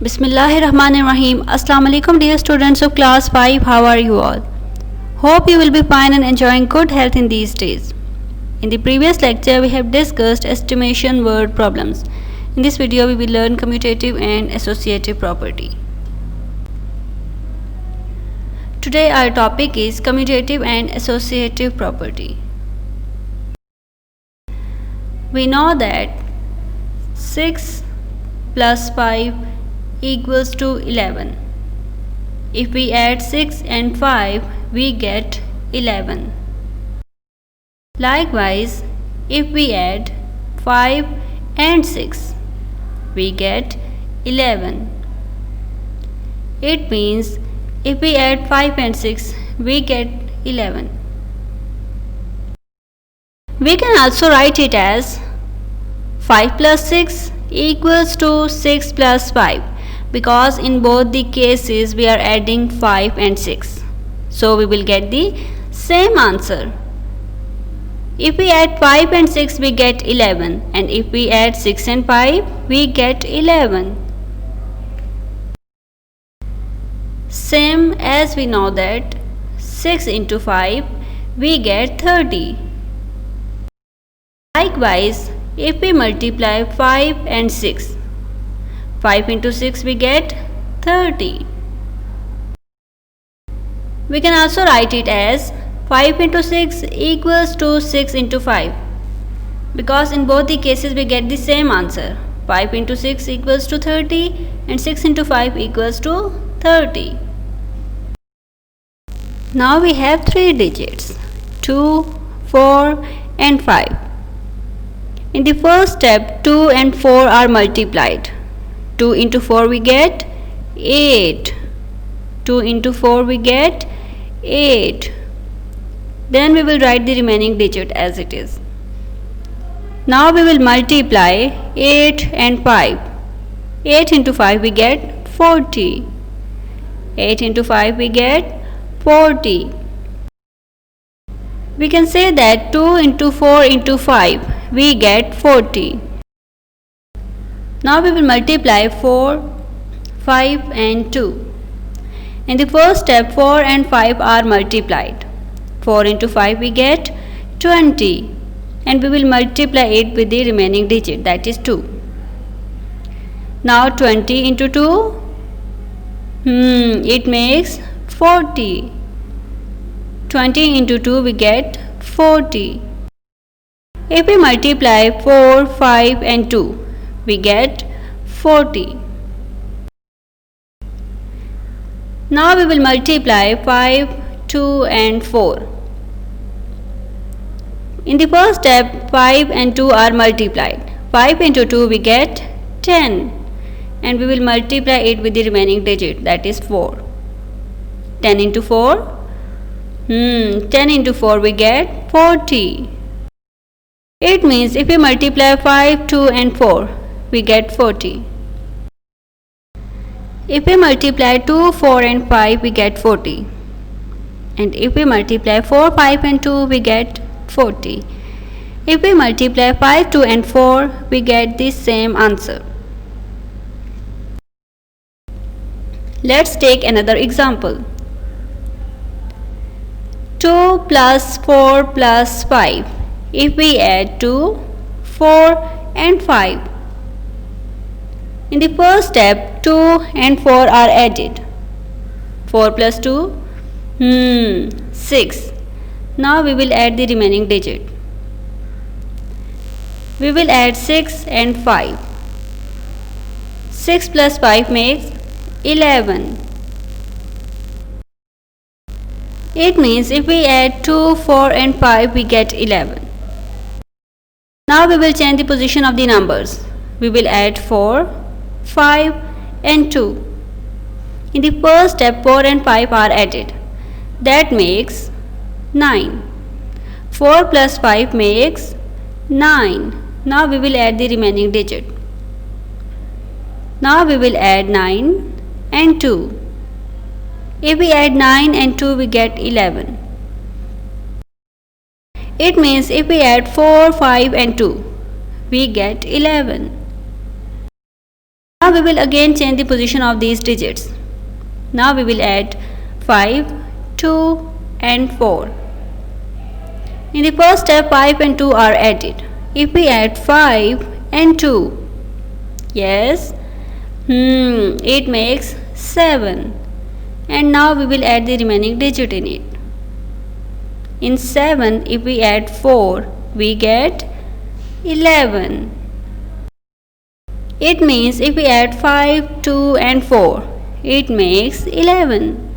Bismillahirrahmanirrahim. Assalamu alaikum dear students of class 5. How are you all? Hope you will be fine and enjoying good health in these days. In the previous lecture we have discussed estimation word problems. In this video we will learn commutative and associative property. Today our topic is commutative and associative property. We know that 6 plus 5 equals to 11. If we add 6 and 5, we get 11. Likewise, if we add 5 and 6, we get 11. It means if we add 5 and 6, we get 11. We can also write it as 5 plus 6 equals to 6 plus 5, because in both the cases we are adding 5 and 6. So we will get the same answer. If we add 5 and 6, we get 11, and if we add 6 and 5, we get 11. Same as we know that 6 into 5, we get 30. Likewise, if we multiply 5 and 6, 5 into 6 we get 30. We can also write it as 5 into 6 equals to 6 into 5, because in both the cases we get the same answer. 5 into 6 equals to 30 and 6 into 5 equals to 30. Now we have 3 digits, 2, 4 and 5. In the first step, 2 and 4 are multiplied. 2 into 4 we get 8. 2 into 4 we get 8. Then we will write the remaining digit as it is. Now we will multiply 8 and 5. 8 into 5 we get 40. 8 into 5 we get 40. We can say that 2 into 4 into 5 we get 40. Now we will multiply 4, 5 and 2. In the first step 4 and 5 are multiplied. 4 into 5 we get 20, and we will multiply it with the remaining digit, that is 2. Now 20 into 2, it makes 40. 20 into 2 we get 40. If we multiply 4, 5 and 2, we get 40. Now we will multiply 5, 2 and 4. In the first step 5 and 2 are multiplied. 5 into 2 we get 10, and we will multiply it with the remaining digit, that is 4. 10 into 4, 10 into 4 we get 40. It means if we multiply 5, 2 and 4, we get 40. If we multiply 2, 4 and 5, we get 40. And if we multiply 4, 5 and 2, we get 40. If we multiply 5, 2 and 4, we get the same answer. Let's take another example. 2 plus 4 plus 5. If we add 2, 4 and 5. In the first step 2 and 4 are added. 4 plus 2, 6. Now we will add the remaining digit. We will add 6 and 5. 6 plus 5 makes 11. It means if we add 2, 4 and 5, we get 11. Now we will change the position of the numbers. We will add 4, 5 and 2. In the first step 4 and 5 are added. That makes 9. 4 plus 5 makes 9. Now we will add the remaining digit. Now we will add 9 and 2. If we add 9 and 2, we get 11. It means if we add 4, 5 and 2, we get 11. Now we will again change the position of these digits. Now we will add 5, 2 and 4. In the first step 5 and 2 are added. If we add 5 and 2, yes, it makes 7. And now we will add the remaining digit in it. In 7, if we add 4, we get 11. It means if we add 5, 2 and 4, it makes 11.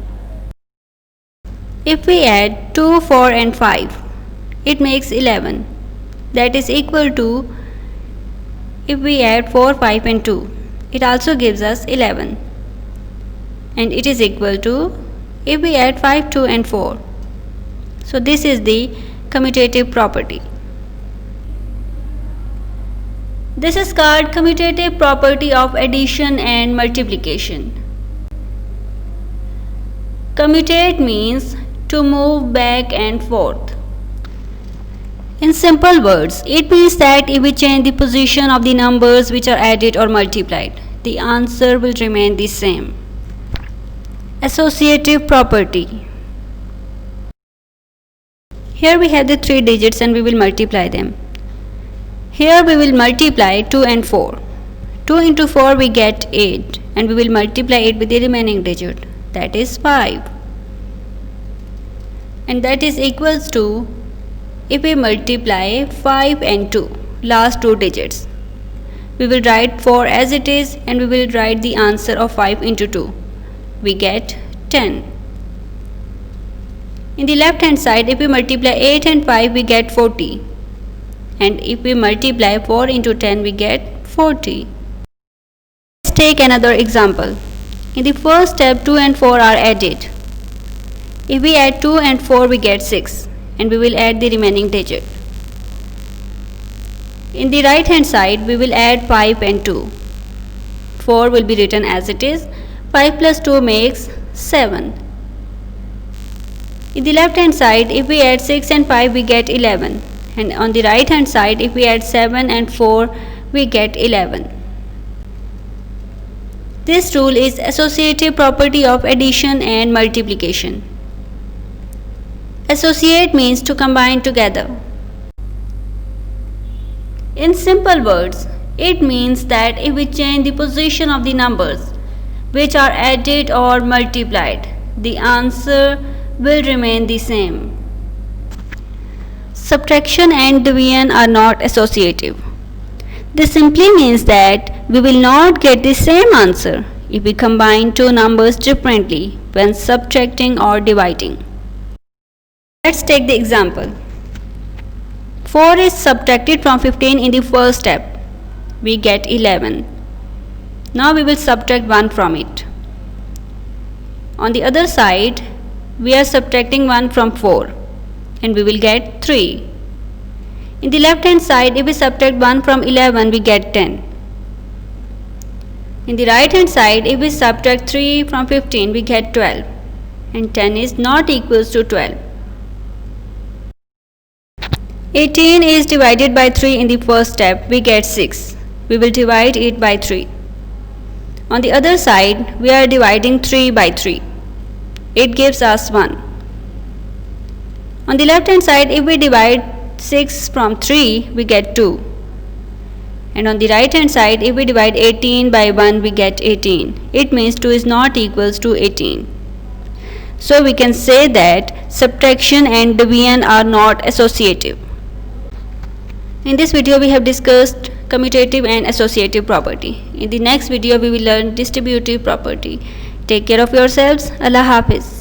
If we add 2, 4 and 5, it makes 11. That is equal to, if we add 4, 5 and 2, it also gives us 11. And it is equal to, if we add 5, 2 and 4. So this is the commutative property. This is called commutative property of addition and multiplication. Commutate means to move back and forth. In simple words, it means that if we change the position of the numbers which are added or multiplied, the answer will remain the same. Associative property. Here we have the 3 digits and we will multiply them. Here we will multiply 2 and 4. 2 into 4 we get 8 and we will multiply it with the remaining digit, that is 5. And that is equals to, if we multiply 5 and 2, last 2 digits, we will write 4 as it is and we will write the answer of 5 into 2. We get 10. In the left hand side, if we multiply 8 and 5, we get 40. And if we multiply 4 into 10, we get 40. Let's take another example. In the first step, 2 and 4 are added. If we add 2 and 4, we get 6. And we will add the remaining digit. In the right hand side, we will add 5 and 2. 4 will be written as it is. 5 plus 2 makes 7. In the left hand side, if we add 6 and 5, we get 11. And on the right hand side, if we add 7 and 4, we get 11. This rule is associative property of addition and multiplication. Associate means to combine together. In simple words, it means that if we change the position of the numbers which are added or multiplied, the answer will remain the same. Subtraction and division are not associative. This simply means that we will not get the same answer if we combine two numbers differently when subtracting or dividing. Let's take the example. 4 is subtracted from 15 in the first step. We get 11. Now we will subtract 1 from it. On the other side, we are subtracting 1 from 4 and we will get 3. In the left hand side, if we subtract 1 from 11, we get 10. In the right hand side, if we subtract 3 from 15, we get 12. And 10 is not equals to 12. 18 is divided by 3 in the first step. We get 6. We will divide it by 3. On the other side, we are dividing 3 by 3. It gives us 1. On the left hand side, if we divide 6 from 3, we get 2. And on the right hand side, if we divide 18 by 1, we get 18. It means 2 is not equals to 18. So we can say that subtraction and division are not associative. In this video, we have discussed commutative and associative property. In the next video, we will learn distributive property. Take care of yourselves. Allah Hafiz.